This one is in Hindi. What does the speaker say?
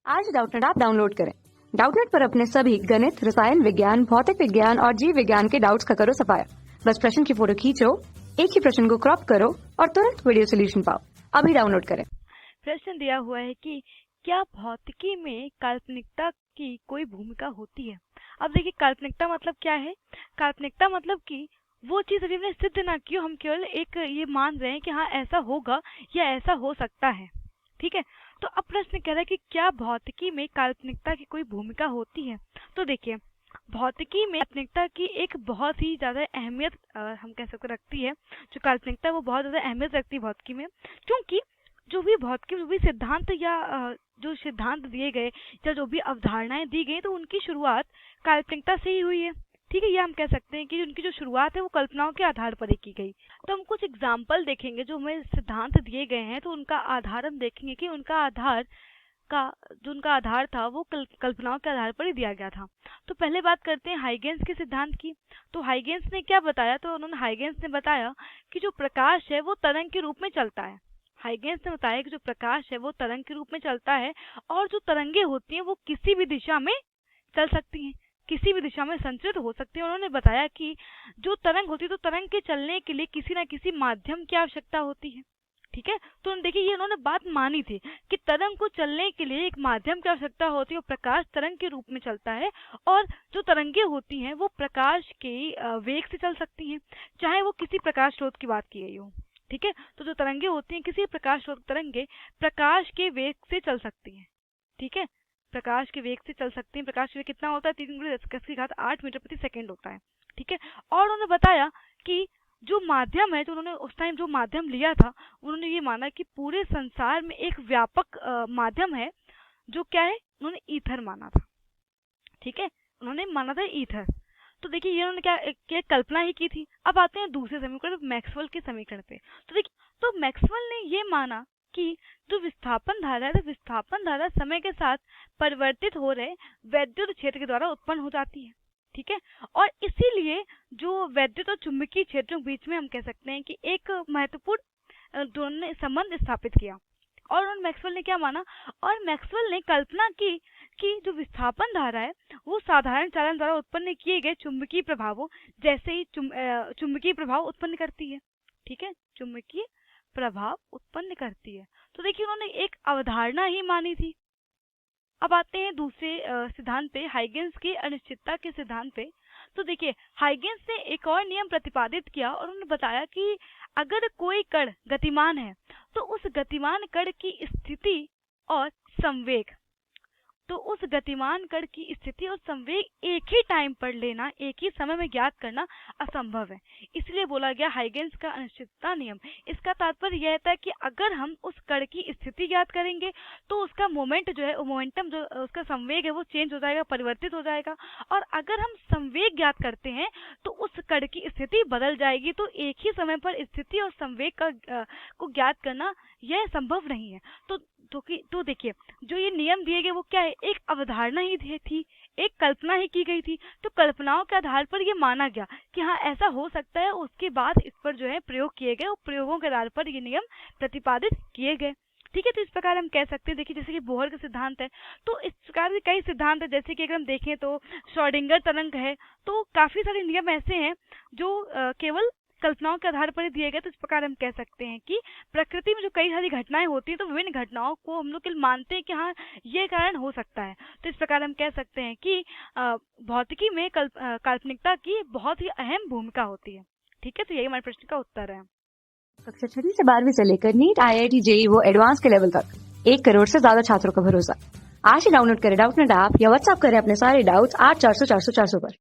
आज डाउटनेट ऐप डाउनलोड करें। डाउटनेट पर अपने सभी गणित, रसायन विज्ञान, भौतिक विज्ञान और जीव विज्ञान के डाउट्स का करो सफाया। बस प्रश्न की फोटो खींचो, एक ही प्रश्न को क्रॉप करो और तुरंत वीडियो सोल्यूशन पाओ। अभी डाउनलोड करें। प्रश्न दिया हुआ है कि क्या भौतिकी में काल्पनिकता की कोई भूमिका होती है। अब देखिए, काल्पनिकता मतलब क्या है। काल्पनिकता मतलब कि वो चीज अभी हमने सिद्ध ना की हो, हम केवल एक ये मान रहे हैं कि हाँ ऐसा होगा या ऐसा हो सकता है। ठीक है, तो अब प्रश्न कह रहा है कि क्या भौतिकी में काल्पनिकता की कोई भूमिका होती है। तो देखिए, भौतिकी में काल्पनिकता की एक बहुत ही ज्यादा अहमियत हम कह सकते रखती है। जो काल्पनिकता है वो बहुत ज्यादा अहमियत रखती है भौतिकी में, क्योंकि जो भी भौतिकी जो भी सिद्धांत या जो सिद्धांत दिए गए या जो भी अवधारणाएं दी गई, तो उनकी शुरुआत काल्पनिकता से ही हुई है। ठीक है, ये हम कह सकते हैं कि उनकी जो शुरुआत है वो कल्पनाओं के आधार पर ही की गई। तो हम कुछ एग्जाम्पल देखेंगे जो हमें सिद्धांत दिए गए हैं, तो उनका आधार हम देखेंगे कि उनका आधार का जो उनका आधार था वो कल्पनाओं के आधार पर ही दिया गया था। तो पहले बात करते हैं हाइगेंस के सिद्धांत की। तो हाइगेंस ने क्या बताया, तो उन्होंने हाइगेंस ने बताया कि जो प्रकाश है वो तरंग के रूप में चलता है। हाइगेंस ने बताया कि जो प्रकाश है वो तरंग के रूप में चलता है और जो तरंगे होती हैं वो किसी भी दिशा में चल सकती हैं, किसी भी दिशा में संचरित हो सकती है। उन्होंने बताया कि जो तरंग होती है, तो तरंग के चलने के लिए किसी न किसी माध्यम की आवश्यकता होती है। ठीक है, तो देखिए ये उन्होंने बात मानी थी कि तरंग को चलने के लिए एक माध्यम की आवश्यकता होती है और प्रकाश तरंग के रूप में चलता है और जो तरंगे होती हैं वो प्रकाश के वेग से चल सकती हैं, चाहे वो किसी प्रकाश स्रोत की बात की गई हो। ठीक है, तो जो तरंगे होती हैं किसी प्रकाश स्रोत तरंगे प्रकाश के वेग से चल सकती हैं। ठीक है, प्रकाश के वेग से चल सकती हैं। प्रकाश का वेग कितना होता है, 3×10⁸ मीटर प्रति सेकंड होता है। ठीक है, और उन्होंने बताया कि जो माध्यम है, जो उन्होंने उस टाइम जो माध्यम लिया था, उन्होंने ये माना कि पूरे संसार में एक व्यापक माध्यम है, जो क्या है, उन्होंने ईथर माना था। ठीक है, उन्होंने माना था ईथर। तो देखिए ये उन्होंने क्या कल्पना ही की थी। अब आते हैं दूसरे समीकरण, मैक्सवेल के समीकरण पे। तो देखिए, तो मैक्सवेल ने ये माना कि जो विस्थापन धारा है, विस्थापन धारा समय के साथ परिवर्तित हो रहे वैद्युत क्षेत्र के द्वारा उत्पन्न हो जाती है। ठीक है, और इसीलिए जो वैद्युत और चुंबकीय क्षेत्रों के बीच में हम कह सकते हैं कि एक महत्वपूर्ण दोनों ने संबंध स्थापित किया। और उन्होंने मैक्सवेल ने क्या माना, और मैक्सवेल ने कल्पना की कि जो विस्थापन धारा है वो साधारण चालन द्वारा उत्पन्न किए गए चुंबकीय प्रभावों जैसे ही चुंबकीय प्रभाव उत्पन्न करती है। ठीक है, चुंबकीय प्रभाव उत्पन्न करती है। तो देखिए उन्होंने एक अवधारणा ही मानी थी। अब आते हैं दूसरे सिद्धांत पे, हाइगेंस की अनिश्चितता के सिद्धांत पे। तो देखिए, हाइगेंस ने एक और नियम प्रतिपादित किया और उन्होंने बताया कि अगर कोई कण गतिमान है तो उस गतिमान कण की स्थिति और संवेग, तो उस गतिमान कण की स्थिति और संवेग एक ही टाइम पर लेना, एक ही समय में ज्ञात करना असंभव है। इसलिए बोला गया हाइगेंस का अनिश्चितता नियम। इसका तात्पर्य यह था कि अगर हम उस कण की स्थिति ज्ञात करेंगे तो उसका मोमेंट जो है, मोमेंटम जो उसका संवेग है वो चेंज हो जाएगा, परिवर्तित हो जाएगा। और अगर हम संवेग ज्ञात करते हैं तो उस कण की स्थिति बदल जाएगी। तो एक ही समय पर स्थिति और संवेग को ज्ञात करना यह संभव नहीं है। तो देखिए, जो ये नियम दिए गए वो क्या है, एक अवधारणा ही थी, एक कल्पना ही की गई थी। तो कल्पनाओं के आधार पर ये माना गया कि हाँ ऐसा हो सकता है। उसके बाद इस पर जो है प्रयोग किए गए और प्रयोगों के आधार पर ये नियम प्रतिपादित किए गए। ठीक है, तो इस प्रकार हम कह सकते हैं। देखिए, जैसे कि बोहर का सिद्धांत है, तो इस प्रकार के कई सिद्धांत है। जैसे कि अगर हम देखें तो श्रोडिंगर तरंग है, तो काफी सारे नियम ऐसे हैं जो केवल कल्पनाओं के आधार पर ही दिए गए। तो इस प्रकार हम कह सकते हैं कि प्रकृति में जो कई सारी घटनाएं होती हैं, तो विभिन्न घटनाओं को हम लोग मानते हैं कि हाँ ये कारण हो सकता है। तो इस प्रकार हम कह सकते हैं कि भौतिकी में काल्पनिकता की बहुत ही अहम भूमिका होती है। ठीक है, तो यही हमारे प्रश्न का उत्तर है। कक्षा 6 से 12वीं से लेकर नीट, IIT, JEE वो एडवांस के लेवल तक 1 करोड़ से ज्यादा छात्रों का भरोसा। आज ही डाउनलोड करें डाउटनेट ऐप या व्हाट्सएप करें अपने सारे डाउट्स 8400 400 400 पर।